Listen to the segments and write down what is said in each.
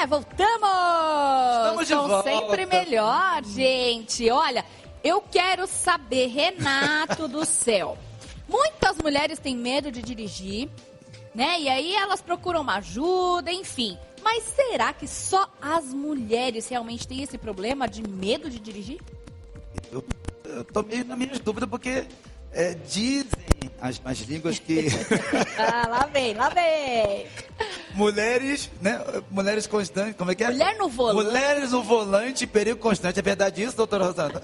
voltamos! Estamos de volta. Sempre melhor, gente. Olha, eu quero saber, Renato do céu. Muitas mulheres têm medo de dirigir, né? E aí elas procuram uma ajuda, enfim. Mas será que só as mulheres realmente têm esse problema de medo de dirigir? Eu tô meio na minha dúvida, porque dizem as línguas que Lá vem. mulheres, né? Mulheres constantes, como é que é? Mulher no volante. Mulheres no volante, perigo constante. É verdade isso, doutora Rosana?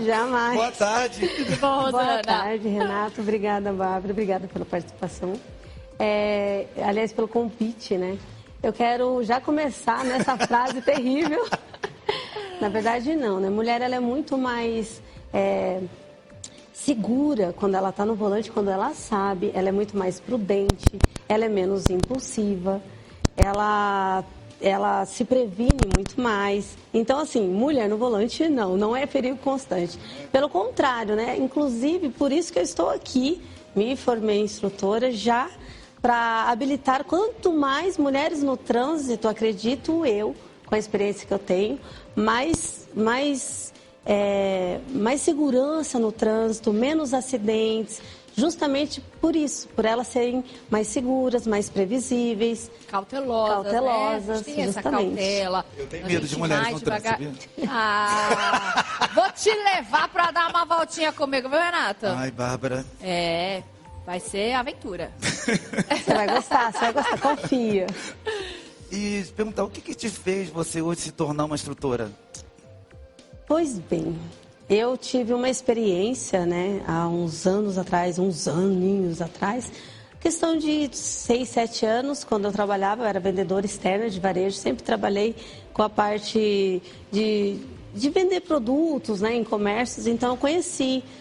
Jamais. Boa tarde. Tudo bom, Rosana? Boa tarde, Renato. Obrigada, Bárbara. Obrigada pela participação. Aliás, pelo convite, né? Eu quero já começar nessa frase terrível. Na verdade, não, né? Mulher, ela é muito mais segura quando ela está no volante, quando ela sabe. Ela é muito mais prudente, ela é menos impulsiva, ela se previne muito mais. Então, assim, mulher no volante, não é perigo constante. Pelo contrário, né? Inclusive, por isso que eu estou aqui, me formei instrutora já para habilitar quanto mais mulheres no trânsito, acredito eu, com a experiência que eu tenho, mais segurança no trânsito, menos acidentes, justamente por isso, por elas serem mais seguras, mais previsíveis. Cautelosas, né? A gente tem essa justamente. cautela. Eu tenho medo de mulheres no trânsito, sabia? Vou te levar para dar uma voltinha comigo, viu, Renato? Ai, Bárbara. Vai ser aventura. Você vai gostar, confia. E perguntar, o que te fez você hoje se tornar uma instrutora? Pois bem, eu tive uma experiência, né, há uns anos atrás, uns aninhos atrás, questão de 6, 7 anos, quando eu trabalhava, eu era vendedora externa de varejo, sempre trabalhei com a parte de vender produtos, né, em comércios, então eu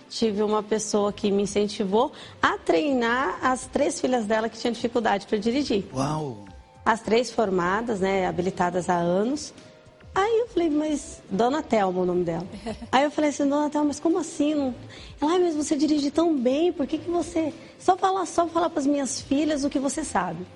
tive uma pessoa que me incentivou a treinar as 3 filhas dela que tinham dificuldade para dirigir. Uau! As 3 formadas, né, habilitadas há anos. Aí eu falei, mas Dona Thelma, o nome dela. Aí eu falei assim, Dona Thelma, mas como assim? Ela, mas você dirige tão bem, por que você... Só falar para as minhas filhas o que você sabe.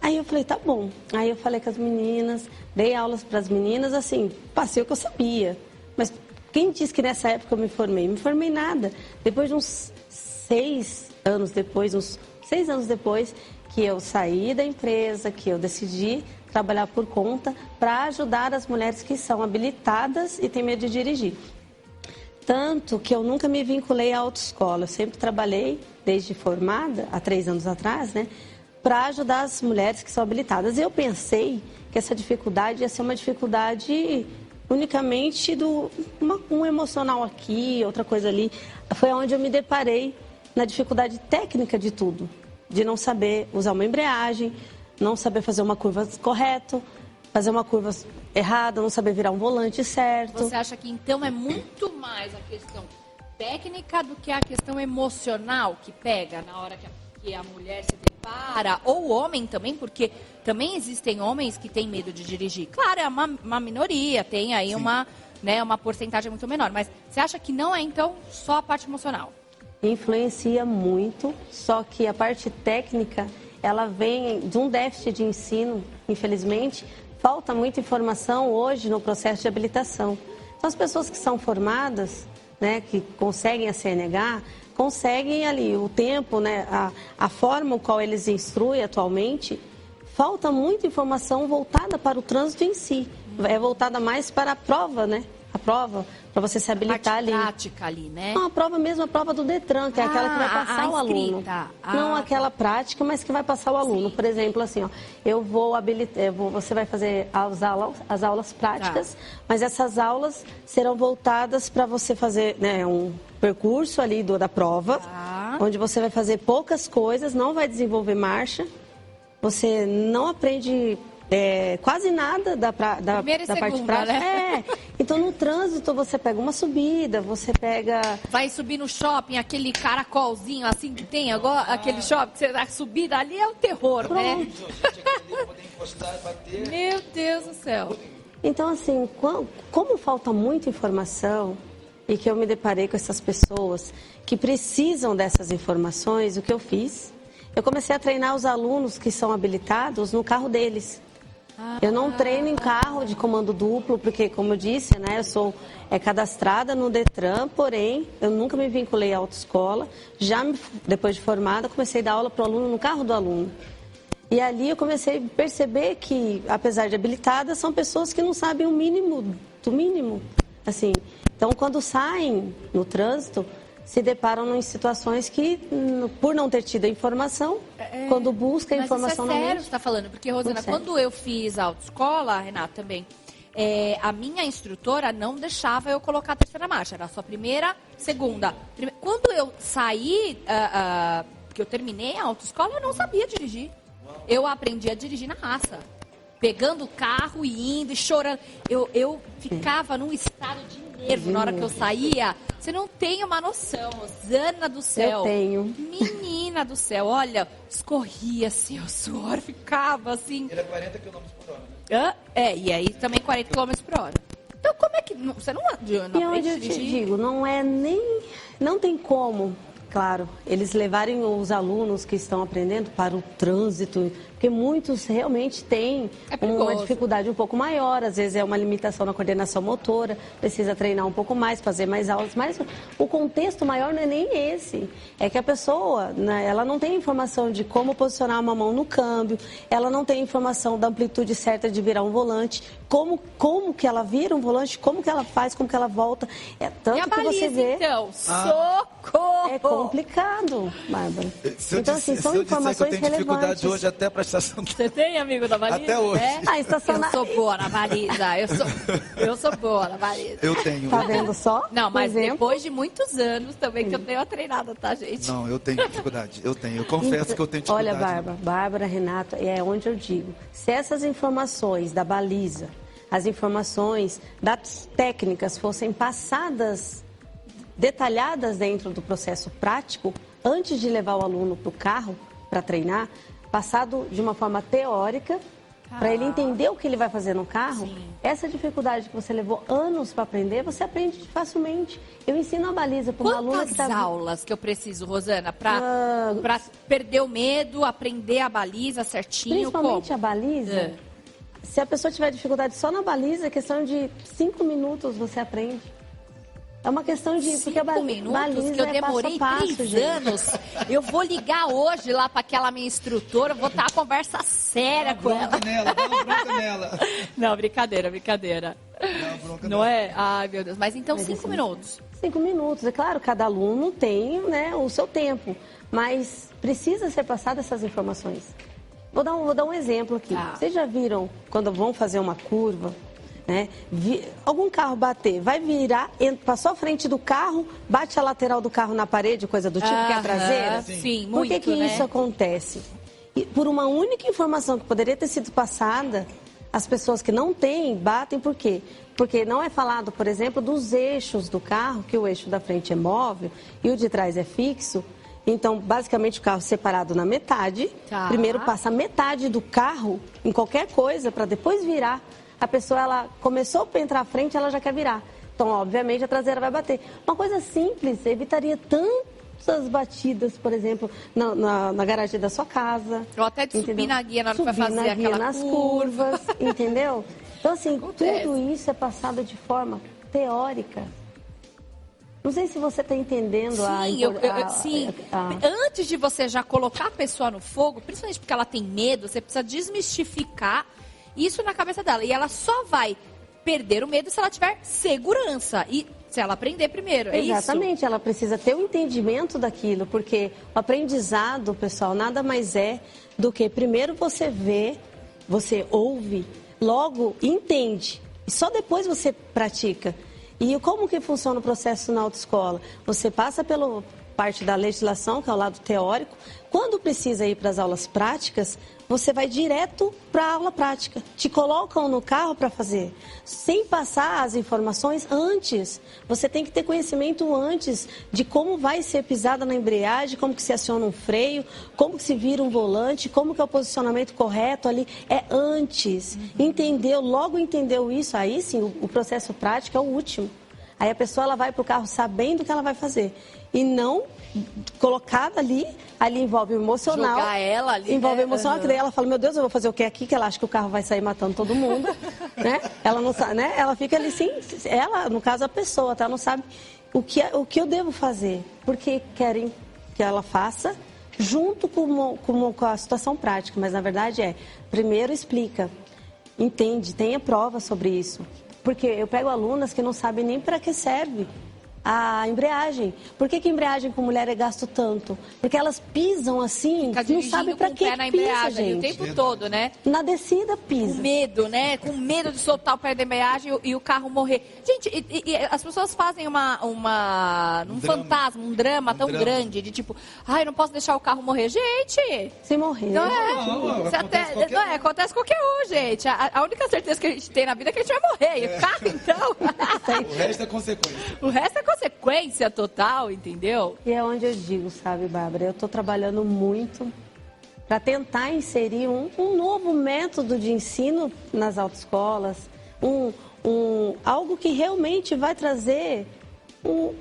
Aí eu falei, tá bom. Aí eu falei com as meninas, dei aulas para as meninas, assim, passei o que eu sabia. Mas quem disse que nessa época eu me formei? Me formei nada. Depois de uns 6 anos depois, que eu saí da empresa, que eu decidi trabalhar por conta para ajudar as mulheres que são habilitadas e têm medo de dirigir. Tanto que eu nunca me vinculei à autoescola, eu sempre trabalhei, desde formada, há 3 anos atrás, né, para ajudar as mulheres que são habilitadas. E eu pensei que essa dificuldade ia ser uma dificuldade unicamente um emocional aqui, outra coisa ali. Foi onde eu me deparei na dificuldade técnica de tudo. De não saber usar uma embreagem, não saber fazer uma curva correta, fazer uma curva errada, não saber virar um volante certo. Você acha que então é muito mais a questão técnica do que a questão emocional que pega na hora que a mulher se depara, ou o homem também, porque também existem homens que têm medo de dirigir. Claro, é uma minoria, tem aí uma porcentagem muito menor, mas você acha que não é então só a parte emocional? Influencia muito, só que a parte técnica, ela vem de um déficit de ensino, infelizmente. Falta muita informação hoje no processo de habilitação. Então, as pessoas que são formadas, né, que conseguem a CNH, conseguem ali o tempo, né, a forma qual eles instruem atualmente, falta muita informação voltada para o trânsito em si. É voltada mais para a prova, né? A prova, para você se habilitar ali. A prática ali, né? Não, a prova mesmo, a prova do Detran, que é aquela que vai passar o aluno. Não aquela prática, mas que vai passar o aluno. Sim. Por exemplo, assim, ó, você vai fazer as aulas práticas, mas essas aulas serão voltadas para você fazer, né, um percurso ali da prova, onde você vai fazer poucas coisas, não vai desenvolver marcha, você não aprende quase nada da parte prática. Né? Então no trânsito você pega uma subida, você pega... Vai subir no shopping, aquele caracolzinho assim que tem agora, aquele shopping, você a subida ali é o terror, né? Meu Deus do céu. Então assim, como falta muita informação e que eu me deparei com essas pessoas que precisam dessas informações, o que eu fiz? Eu comecei a treinar os alunos que são habilitados no carro deles. Eu não treino em carro de comando duplo, porque, como eu disse, né, eu sou cadastrada no Detran, porém, eu nunca me vinculei à autoescola. Depois de formada, comecei a dar aula para o aluno no carro do aluno. E ali eu comecei a perceber que, apesar de habilitadas, são pessoas que não sabem o mínimo do mínimo. Assim, então, quando saem no trânsito, se deparam em situações que, por não ter tido a informação, quando busca a informação Mas isso é sério mente... que você está falando, porque, Rosana, quando eu fiz a autoescola, Renata também, a minha instrutora não deixava eu colocar a terceira marcha, era só primeira, segunda. Quando eu saí, que eu terminei a autoescola, eu não sabia dirigir. Eu aprendi a dirigir na raça, pegando o carro e indo e chorando. Eu ficava num estado de nervo na hora que eu saía. Você não tem uma noção, Rosana do céu. Eu tenho. Menina do céu, olha, escorria assim, o suor ficava assim. Ele é 40 km por hora, né? E aí também 40 km por hora. Então como é que... Você não aprende eu te digo, não tem como, claro, eles levarem os alunos que estão aprendendo para o trânsito, porque muitos realmente têm uma dificuldade um pouco maior, às vezes é uma limitação na coordenação motora, precisa treinar um pouco mais, fazer mais aulas, mas o contexto maior não é nem esse, é que a pessoa, né, ela não tem informação de como posicionar uma mão no câmbio, ela não tem informação da amplitude certa de virar um volante, como que ela vira um volante, como que ela faz, como que ela volta, tanto e a que baliza, você vê... então, socorro! É complicado, Bárbara. Então, assim, são informações que eu tenho dificuldade relevantes. hoje até para estação. Você tem amigo da baliza? Até hoje. Eu sou boa na baliza. Eu sou boa na baliza. Eu tenho. Tá vendo só? Não, mas exemplo? depois de muitos anos também que eu tenho a treinada, tá, gente? Não, eu tenho dificuldade. Eu tenho. Eu confesso que eu tenho dificuldade. Olha, Bárbara, Renata, é onde eu digo. Se essas informações da baliza, as informações das técnicas fossem passadas, detalhadas dentro do processo prático, antes de levar o aluno para o carro para treinar, passado de uma forma teórica, para ele entender o que ele vai fazer no carro, essa dificuldade que você levou anos para aprender, você aprende facilmente. Eu ensino a baliza para uma aluna que está... Quantas aulas que eu preciso, Rosana, para perder o medo, aprender a baliza certinho? Principalmente a baliza, se a pessoa tiver dificuldade só na baliza, é questão de 5 minutos você aprende. É uma questão de... 5 minutos, que eu demorei passo a passo, 3 anos. Eu vou ligar hoje lá para aquela minha instrutora, vou estar a conversa séria com ela. Dá uma bronca nela. Não, brincadeira. Não é? Ai, meu Deus. Mas então, 5 minutos. 5 minutos. É claro, cada aluno tem, né, o seu tempo, mas precisa ser passadas essas informações. Vou dar um exemplo aqui. Vocês já viram, quando vão fazer uma curva, né, algum carro bater, vai virar, passou à frente do carro, bate a lateral do carro na parede, coisa do tipo, que é a traseira? Sim, Por que muito, né? isso acontece? E por uma única informação que poderia ter sido passada, as pessoas que não têm, batem por quê? Porque não é falado, por exemplo, dos eixos do carro, que o eixo da frente é móvel e o de trás é fixo. Então, basicamente, o carro separado na metade. Primeiro passa a metade do carro em qualquer coisa para depois virar. A pessoa, ela começou a entrar à frente, ela já quer virar. Então, obviamente, a traseira vai bater. Uma coisa simples, evitaria tantas batidas, por exemplo, na garagem da sua casa. Ou até de subir na guia na hora que vai fazer na guia, aquela nas curva. curvas, entendeu? Então, assim, Acontece. tudo isso é passado de forma teórica. Não sei se você está entendendo Sim, antes de você já colocar a pessoa no fogo, principalmente porque ela tem medo, você precisa desmistificar isso na cabeça dela. E ela só vai perder o medo se ela tiver segurança e se ela aprender primeiro, é isso? Exatamente, ela precisa ter o entendimento daquilo, porque o aprendizado, pessoal, nada mais é do que primeiro você vê, você ouve, logo entende, e só depois você pratica. E como que funciona o processo na autoescola? Você passa pela parte da legislação, que é o lado teórico. Quando precisa ir para as aulas práticas, você vai direto para a aula prática. Te colocam no carro para fazer, sem passar as informações antes. Você tem que ter conhecimento antes de como vai ser pisada na embreagem, como que se aciona um freio, como que se vira um volante, como que é o posicionamento correto ali. É antes. Logo entendeu isso, aí sim, o processo prático é o último. Aí a pessoa ela vai para o carro sabendo o que ela vai fazer. e não colocada ali envolve o emocional. Jogar ela ali, envolve né? o emocional, que daí ela fala, meu Deus, eu vou fazer o que aqui? Que ela acha que o carro vai sair matando todo mundo, né? Ela não sabe, né? Ela fica ali sim, ela, no caso a pessoa, tá? Ela não sabe o que eu devo fazer, porque querem que ela faça junto com a situação prática, mas na verdade primeiro explica, entende, tenha prova sobre isso, porque eu pego alunas que não sabem nem para que serve a embreagem. Por que a embreagem com mulher é gasto tanto? Porque elas pisam assim, não sabem para que na pisa, embreagem gente. o tempo todo, né? Na descida pisa. Com medo, né? Com medo de soltar o pé da embreagem e o carro morrer. Gente, e as pessoas fazem um fantasma, um drama tão grande de tipo, ai, não posso deixar o carro morrer. Gente! Se morrer. Não acontece qualquer um, gente. A única certeza que a gente tem na vida é que a gente vai morrer. E o carro, então... O resto é consequência. O resto é consequência total, entendeu? E é onde eu digo, sabe, Bárbara, eu estou trabalhando muito para tentar inserir um novo método de ensino nas autoescolas, algo que realmente vai trazer um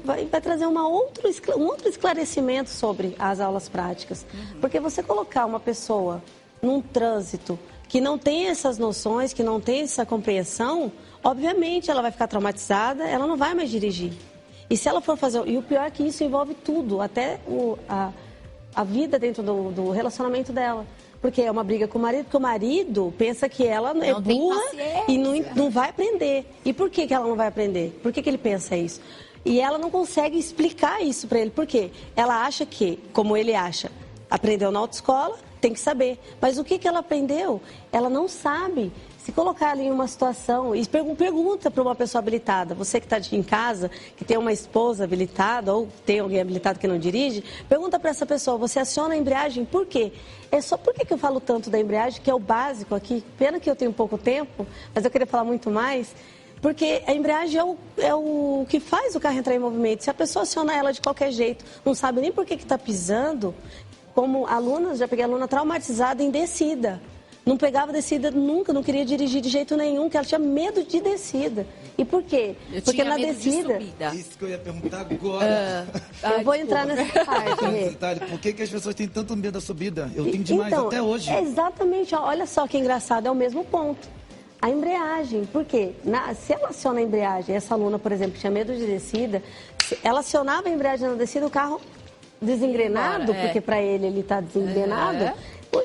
outro esclarecimento sobre as aulas práticas. Porque você colocar uma pessoa num trânsito que não tem essas noções, que não tem essa compreensão, obviamente ela vai ficar traumatizada, ela não vai mais dirigir. E se ela for fazer... E o pior é que isso envolve tudo, até a vida dentro do relacionamento dela. Porque é uma briga com o marido, porque o marido pensa que ela é burra e não vai aprender. E por que ela não vai aprender? Por que ele pensa isso? E ela não consegue explicar isso para ele. Por quê? Ela acha que, como ele acha, aprendeu na autoescola, tem que saber. Mas o que ela aprendeu? Ela não sabe. Se colocar ali em uma situação e pergunta para uma pessoa habilitada, você que está em casa, que tem uma esposa habilitada ou tem alguém habilitado que não dirige, pergunta para essa pessoa, você aciona a embreagem por quê? Por que eu falo tanto da embreagem, que é o básico aqui? Pena que eu tenho pouco tempo, mas eu queria falar muito mais. Porque a embreagem é o que faz o carro entrar em movimento. Se a pessoa aciona ela de qualquer jeito, não sabe nem por que está pisando, como aluna, já peguei aluna traumatizada em descida. Não pegava descida nunca, não queria dirigir de jeito nenhum, porque ela tinha medo de descida. E por quê? Porque na descida... Isso que eu ia perguntar agora. Eu vou entrar nessa parte. Por que as pessoas têm tanto medo da subida? Eu tenho demais até hoje. Exatamente, olha só que engraçado, é o mesmo ponto. A embreagem, por quê? Se ela aciona a embreagem, essa aluna, por exemplo, tinha medo de descida, ela acionava a embreagem na descida, o carro desengrenado, porque para ele está desengrenado...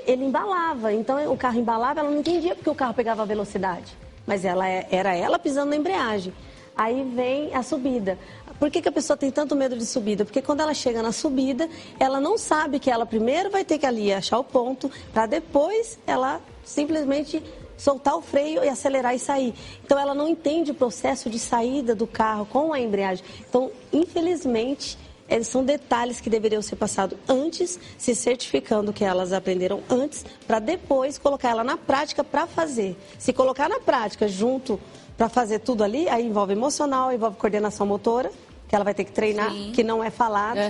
Ele embalava, então o carro embalava, ela não entendia porque o carro pegava velocidade, mas era ela pisando na embreagem. Aí vem a subida. Por que a pessoa tem tanto medo de subida? Porque quando ela chega na subida, ela não sabe que ela primeiro vai ter que ali achar o ponto, para depois ela simplesmente soltar o freio e acelerar e sair. Então ela não entende o processo de saída do carro com a embreagem. Então, infelizmente... são detalhes que deveriam ser passados antes, se certificando que elas aprenderam antes, para depois colocar ela na prática para fazer. Se colocar na prática junto para fazer tudo ali, aí envolve emocional, envolve coordenação motora, que ela vai ter que treinar, que não é falado,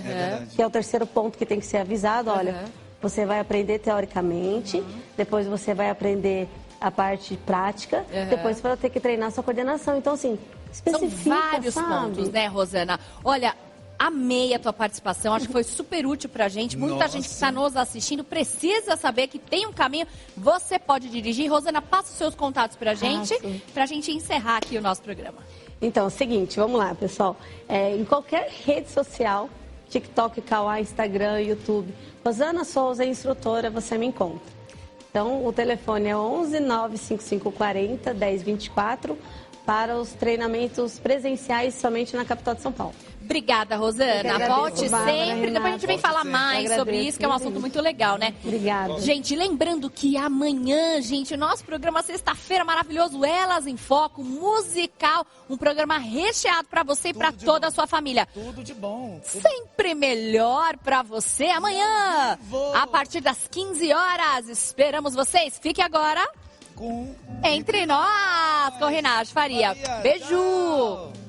que é o terceiro ponto que tem que ser avisado. Olha, você vai aprender teoricamente, depois você vai aprender a parte prática, depois você vai ter que treinar a sua coordenação. Então, assim, especifica, são vários pontos, né, Rosana? Olha... Amei a tua participação, acho que foi super útil pra gente. Muita gente que está nos assistindo precisa saber que tem um caminho. Você pode dirigir. Rosana, passa os seus contatos pra gente encerrar aqui o nosso programa. Então, é o seguinte, vamos lá, pessoal. Em qualquer rede social, TikTok, Kawaii, Instagram, YouTube, Rosana Souza, instrutora, você me encontra. Então, o telefone é 11 95540 1024 para os treinamentos presenciais somente na capital de São Paulo. Obrigada, Rosana. Volte sempre. Depois a gente vem falar mais sobre isso, que é um assunto muito legal, né? Obrigada. Gente, lembrando que amanhã, gente, o nosso programa sexta-feira maravilhoso, Elas em Foco, musical, um programa recheado para você e para toda a sua família. Tudo de bom. Sempre melhor para você. Amanhã, a partir das 15 horas, esperamos vocês. Fique agora com Entre Nós, com Renato Faria. Beijo! Tchau.